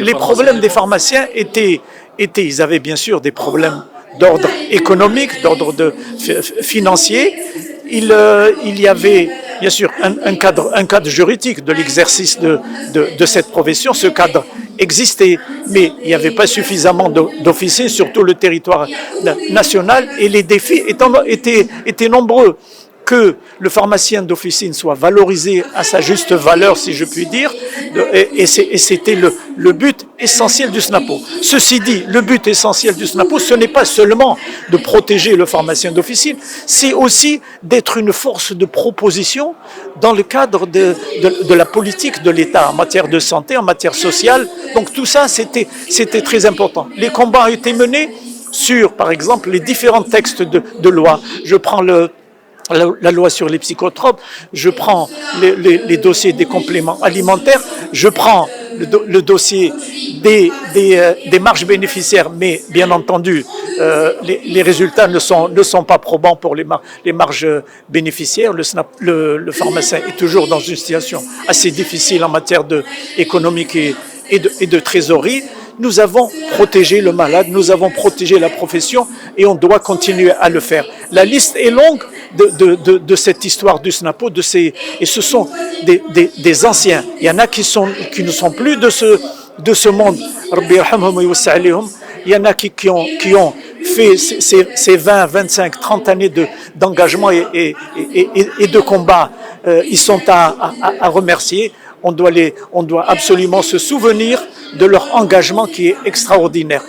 Les problèmes des pharmaciens étaient, ils avaient bien sûr des problèmes d'ordre économique, d'ordre financier. Il y avait bien sûr un cadre juridique de l'exercice de cette profession. Ce cadre existait, mais il n'y avait pas suffisamment d'officiers sur tout le territoire national et les défis étaient nombreux. Que le pharmacien d'officine soit valorisé à sa juste valeur, si je puis dire, et c'était le but essentiel du SNAPO. Ceci dit, le but essentiel du SNAPO, ce n'est pas seulement de protéger le pharmacien d'officine, c'est aussi d'être une force de proposition dans le cadre de la politique de l'État en matière de santé, en matière sociale. Donc tout ça, c'était très important. Les combats ont été menés sur, par exemple, les différents textes de loi. Je prends la loi sur les psychotropes, je prends les dossiers des compléments alimentaires, je prends le dossier des marges bénéficiaires, mais bien entendu, les résultats ne sont pas probants pour les marges bénéficiaires. Le pharmacien est toujours dans une situation assez difficile en matière économique et de trésorerie. Nous avons protégé le malade, nous avons protégé la profession et on doit continuer à le faire. La liste est longue de cette histoire du SNAPO, et ce sont des anciens. Il y en a qui ne sont plus de ce monde. Il y en a qui ont fait ces 20, 25, 30 années d'engagement et de combat. Ils sont à remercier. On doit absolument se souvenir de leur engagement qui est extraordinaire.